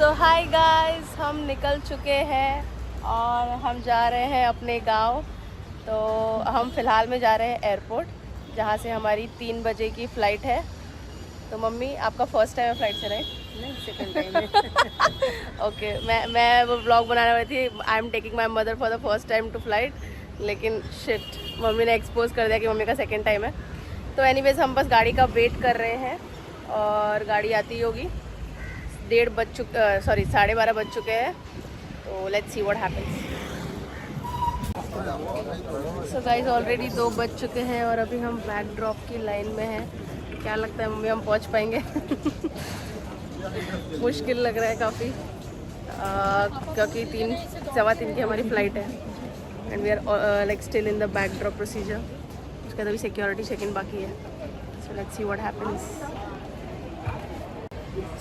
सो hi guys, हम निकल चुके हैं और हम जा रहे हैं अपने गांव। तो हम फ़िलहाल में जा रहे हैं एयरपोर्ट, जहां से हमारी 3 बजे की फ़्लाइट है। तो मम्मी, आपका फर्स्ट टाइम है फ़्लाइट से, राइट? नहीं, सेकंड टाइम है। ओके, मैं वो ब्लॉग बनाने वाली थी, I am taking my mother for the first time to flight, लेकिन शिट, मम्मी ने एक्सपोज कर दिया कि मम्मी का सेकेंड टाइम है। तो एनीवेज हम बस गाड़ी का वेट कर रहे हैं और गाड़ी आती होगी। 12:30 बज चुके हैं। तो let's see what happens. So guys, already 2 बज चुके हैं और अभी हम बैक ड्रॉप की लाइन में हैं। क्या लगता है मम्मी, हम पहुंच पाएंगे? मुश्किल लग रहा है काफ़ी, क्योंकि 3:15 की हमारी फ़्लाइट है and we are like still in the bag drop procedure. उसके बाद अभी सिक्योरिटी चेक इन बाकी है। So let's see what happens.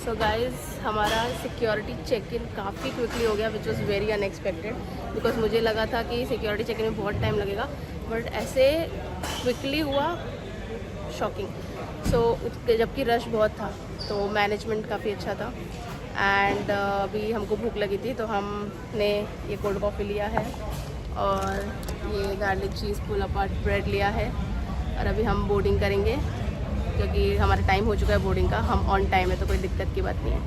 So guys, हमारा सिक्योरिटी चेक इन काफ़ी क्विकली हो गया, which was very unexpected, because मुझे लगा था कि सिक्योरिटी चेक इन में बहुत टाइम लगेगा, बट ऐसे क्विकली हुआ, शॉकिंग। सो जबकि रश बहुत था, तो मैनेजमेंट काफ़ी अच्छा था। एंड अभी हमको भूख लगी थी, तो हमने ये कोल्ड कॉफ़ी लिया है और ये garlic cheese pull apart bread लिया है। और अभी हम बोर्डिंग करेंगे, क्योंकि हमारा टाइम हो चुका है बोर्डिंग का। हम ऑन टाइम है, तो कोई दिक्कत की बात नहीं है।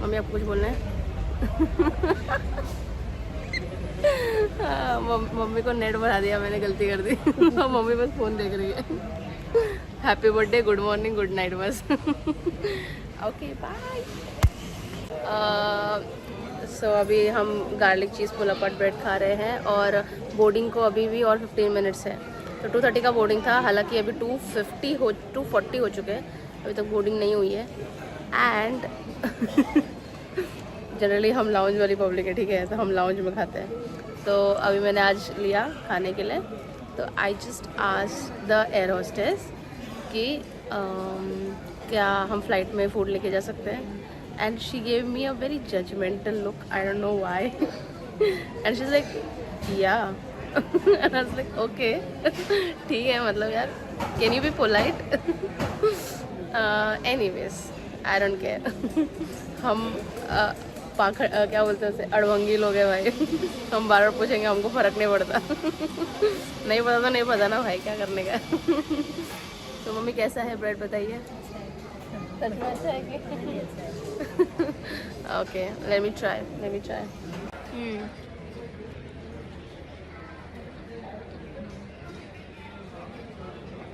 मम्मी, आपको कुछ बोलना है? मम्मी को नेट बढ़ा दिया मैंने, गलती कर दी। मम्मी बस फ़ोन देख रही है। Happy birthday, good morning, good night बस। Okay, bye. सो अभी हम garlic cheese pull apart bread खा रहे हैं और बोर्डिंग को अभी भी और 15 मिनट्स है। तो 2:30 का बोर्डिंग था, हालांकि अभी 2:40 हो चुके हैं, अभी तक बोर्डिंग नहीं हुई है। एंड जनरली हम लाउंज वाली पब्लिक है, ठीक है, तो हम लाउंज में खाते हैं। तो अभी मैंने आज लिया खाने के लिए, तो I just asked the air hostess कि क्या हम फ़्लाइट में फ़ूड लेके जा सकते हैं। And she gave me a very judgmental look, I don't know why. And she is like या। and I was like, okay, ठीक है, मतलब यार, can you be polite? Anyways, I don't care. हम क्या बोलते हैं उसे, अड़भंगी लोग हैं भाई। हम बार बार पूछेंगे, हमको फ़र्क नहीं पड़ता। नहीं पता तो नहीं पता ना भाई, क्या करने का। तो मम्मी, कैसा है ब्रेड, बताइए। सच में अच्छा है कि? Okay, let me try.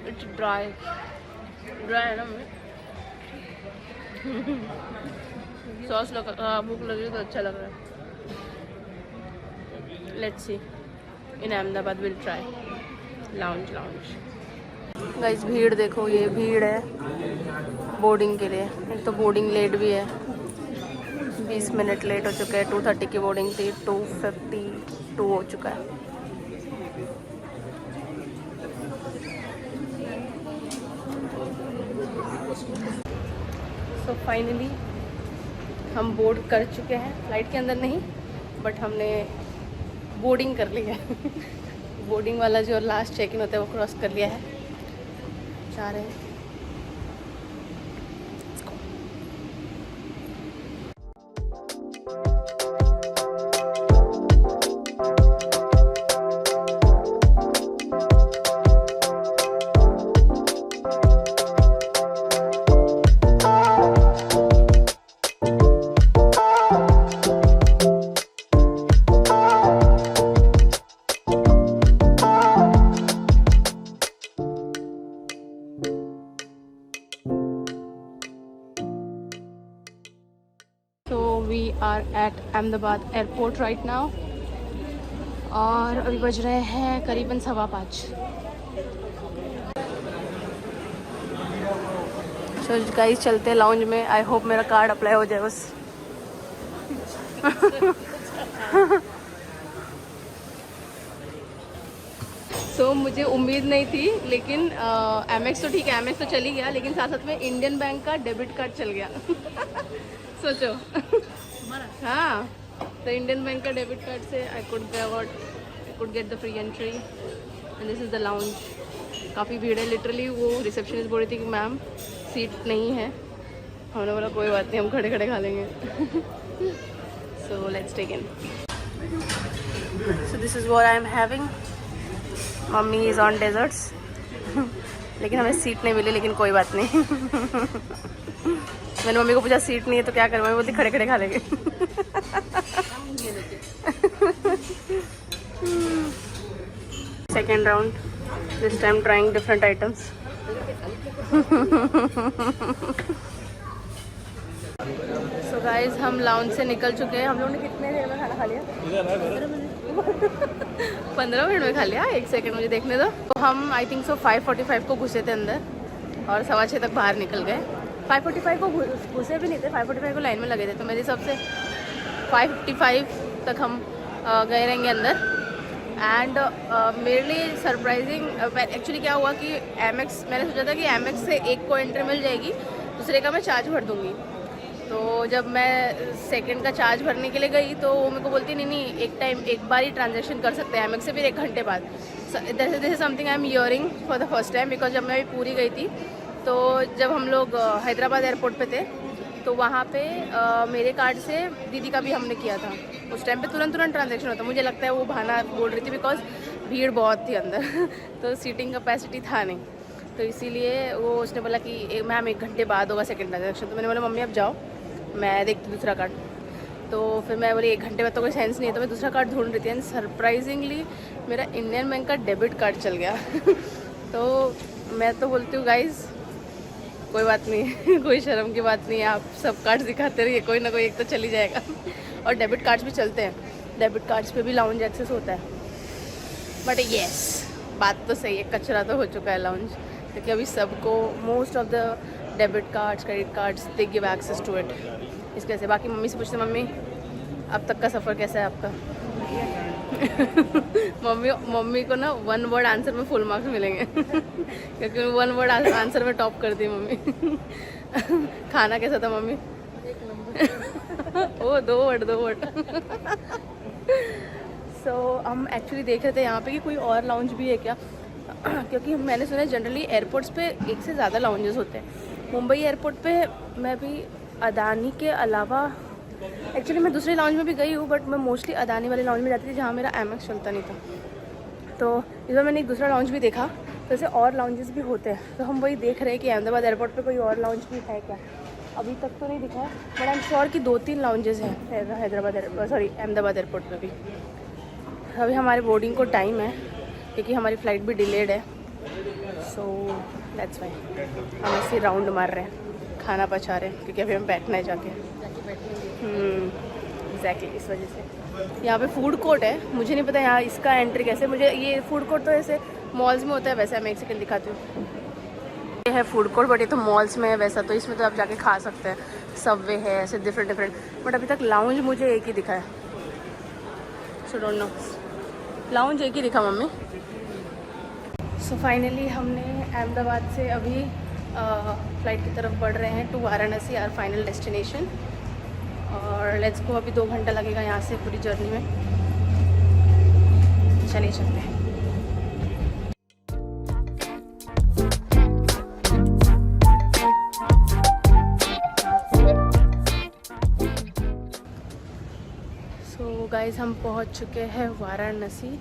It's dry है ना मम्मी? सॉस लगा, भूख लग रही तो अच्छा लग रहा है। Let's see, in Ahmedabad will try lounge. Guys, भीड़ देखो, ये भीड़ है बोर्डिंग के लिए। एक तो बोर्डिंग लेट भी है, 20 मिनट लेट हो चुके हैं। 2:30 की बोर्डिंग थी, 2:52 हो चुका है। तो फाइनली हम बोर्ड कर चुके हैं, फ्लाइट के अंदर नहीं, बट हमने बोर्डिंग कर लिया है। बोर्डिंग वाला जो लास्ट चेक इन होता है वो क्रॉस कर लिया है, जा रहे हैं। We are at Ahmedabad airport right now और अभी बज रहे हैं करीबन 5:15। तो गाइस, चलते हैं लाउंज में। आई होप मेरा कार्ड अप्लाई हो जाए बस। तो मुझे उम्मीद नहीं थी, लेकिन एमएक्स तो ठीक है, एमएक्स तो चली गया, लेकिन साथ साथ में इंडियन बैंक का डेबिट कार्ड चल गया। सोचो। हाँ, तो इंडियन बैंक का डेबिट कार्ड से I could get the free entry and this is the lounge. काफ़ी भीड़ है, लिटरली वो रिसेप्शनिस्ट बोल रही थी कि मैम सीट नहीं है, हमने बोला कोई बात नहीं, हम खड़े खड़े खा लेंगे। So let's take in. So this is what I am having. Mummy is on desserts. लेकिन हमें सीट नहीं मिली, लेकिन कोई बात नहीं। मैंने मम्मी को पूछा सीट नहीं है तो क्या करें, मम्मी बोलती खड़े खड़े खा लेंगे। Second round, this time trying different items. So guys हम लाउंज से निकल चुके हैं। हम लोगों ने कितने देर में खाना खा लिया? 15 मिनट में खा लिया। 1 सेकेंड मुझे देखने दो। तो हम आई थिंक सो 5:45 को घुसे थे अंदर और 6:15 तक बाहर निकल गए। 5:45 को घुसे भी नहीं थे, 5:45 को लाइन में लगे थे। तो मेरे हिसाब से 5:55 तक हम गए रहेंगे अंदर। एंड मेरे लिए सरप्राइजिंग एक्चुअली क्या हुआ कि एमएक्स, मैंने सोचा था कि एमएक्स से एक को एंट्री मिल जाएगी, दूसरे का मैं चार्ज भर दूँगी। तो जब मैं सेकंड का चार्ज भरने के लिए गई तो वो मेरे को बोलती नहीं एक बार ही ट्रांजैक्शन कर सकते हैं एमएक्स से, फिर 1 घंटे बाद। This is something I am hearing for the first time, because जब मैं पूरी गई थी तो जब हम लोग हैदराबाद एयरपोर्ट पे थे तो वहाँ पे मेरे कार्ड से दीदी का भी हमने किया था। उस टाइम पे तुरंत ट्रांजैक्शन होता। मुझे लगता है वो बहाना बोल रही थी बिकॉज भीड़ बहुत थी अंदर। तो सीटिंग कैपेसिटी था नहीं, तो इसीलिए वो उसने बोला कि मैम 1 घंटे बाद होगा सेकंड ट्रांजैक्शन। तो मैंने बोला मम्मी अब जाओ, मैं देखती दूसरा कार्ड। तो फिर मैं बोली 1 घंटे बाद तो कोई सेंस नहीं है, तो मैं दूसरा कार्ड ढूंढ रही थी। एंड सरप्राइजिंगली मेरा इंडियन बैंक का डेबिट कार्ड चल गया। तो मैं तो बोलती हूँ गाइज कोई बात नहीं, कोई शर्म की बात नहीं है, आप सब कार्ड्स दिखाते रहिए, कोई ना कोई एक तो चल ही जाएगा। और डेबिट कार्ड्स भी चलते हैं, डेबिट कार्ड्स पे भी लाउंज एक्सेस होता है। बट येस, बात तो सही है, कचरा तो हो चुका है लाउंज, क्योंकि अभी सबको most of the debit cards, credit cards, they give access to it. इस वजह से बाकी मम्मी से पूछते, मम्मी अब तक का सफ़र कैसा है आपका? मम्मी को ना 1 वर्ड आंसर में फुल मार्क्स मिलेंगे। क्योंकि 1 वर्ड आंसर में टॉप कर दी मम्मी। खाना कैसा था मम्मी? 1 नंबर। ओ 2 वर्ड। सो हम एक्चुअली देख रहे थे यहाँ पे कि कोई और लाउंज भी है क्या। क्योंकि मैंने सुना है जनरली एयरपोर्ट्स पे 1 से ज़्यादा लाउंजेस होते हैं। मुंबई एयरपोर्ट पे मैं भी अदानी के अलावा, एक्चुअली मैं दूसरे लाउंज में भी गई हूँ, बट मैं मोस्टली अदानी वाले लाउंज में जाती थी जहाँ मेरा एमएक्स चलता नहीं था। तो इस बार मैंने एक दूसरा लाउंज भी देखा, तो ऐसे और लाउंजेस भी होते हैं। तो हम वही देख रहे हैं कि अहमदाबाद एयरपोर्ट पे कोई और लाउंज भी है क्या। अभी तक तो नहीं दिखा है, बट आई एम श्योर कि 2-3 लाउंजेस हैं अहमदाबाद एयरपोर्ट पर भी। अभी हमारे बोर्डिंग को टाइम है क्योंकि हमारी फ़्लाइट भी डिलेड है। सो दैट्स वाई हम ऐसे राउंड मार रहे हैं, खाना पचा रहे हैं, क्योंकि अभी हम बैठना है जाके। एग्जैक्टली, इस वजह से। यहाँ पे फूड कोर्ट है, मुझे नहीं पता यहाँ इसका एंट्री कैसे। मुझे ये फूड कोर्ट तो ऐसे मॉल्स में होता है, वैसे मैं 1 सेकंड दिखाती हूँ। ये है फूड कोर्ट, बट ये तो मॉल्स में है वैसा, तो इसमें तो आप जाके खा सकते हैं। सबवे है ऐसे डिफरेंट, बट अभी तक लाउंज मुझे एक ही दिखा है। सो डोंट नो, लाउंज एक ही दिखा मम्मी। सो फाइनली हमने अहमदाबाद से अभी फ़्लाइट की तरफ बढ़ रहे हैं to Varanasi, our final destination. और लेट्स गो, अभी 2 घंटा लगेगा यहाँ से पूरी जर्नी में। चलिए चलते हैं। सो गाइस हम पहुँच चुके हैं वाराणसी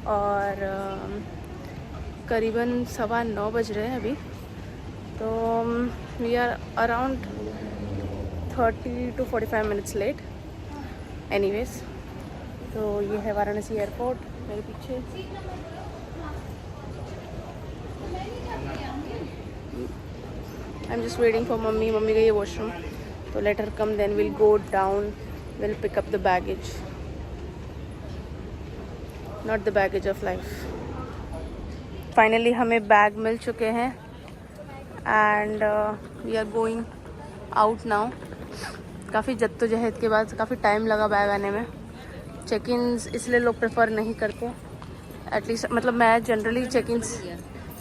और करीबन 9:15 बज रहे हैं अभी। तो we are around 30 to 45 minutes late. Anyways, तो ये है वाराणसी एयरपोर्ट मेरे पीछे। I am just waiting for mummy. Mummy गई है वॉशरूम, तो let her come, then will go down, will pick up the baggage, not the baggage of life. Finally हमें bag मिल चुके हैं and we are going out now. काफ़ी जद्दोजहद के बाद काफ़ी टाइम लगा बैग आने में। चेक इन्स इसलिए लोग प्रेफर नहीं करते, एटलीस्ट मतलब मैं जनरली चेक इन्स,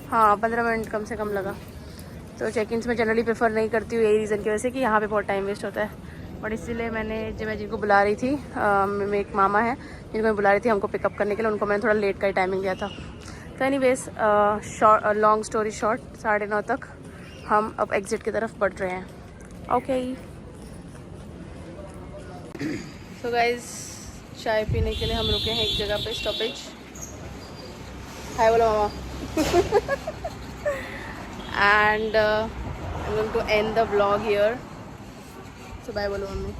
हाँ 15 मिनट कम से कम लगा। तो चेक इन्स में जनरली प्रेफर नहीं करती हूँ, यही रीज़न की वजह से कि यहाँ पे बहुत टाइम वेस्ट होता है। बट इसीलिए मैं जिनको बुला रही थी, मेरे एक मामा हैं जिनको मैं बुला रही थी हमको पिकअप करने के लिए, उनको मैंने थोड़ा लेट का ही टाइमिंग दिया था। तो एनीवेज, लॉन्ग स्टोरी शॉर्ट, 9:30 तक हम अब एग्ज़िट की तरफ बढ़ रहे हैं। ओके सो गाइज चाय पीने के लिए हम रुके हैं एक जगह पे स्टॉपेज. हाय बोलो मामा. And I am going to end the vlog here. So bye बोलो मम्मी.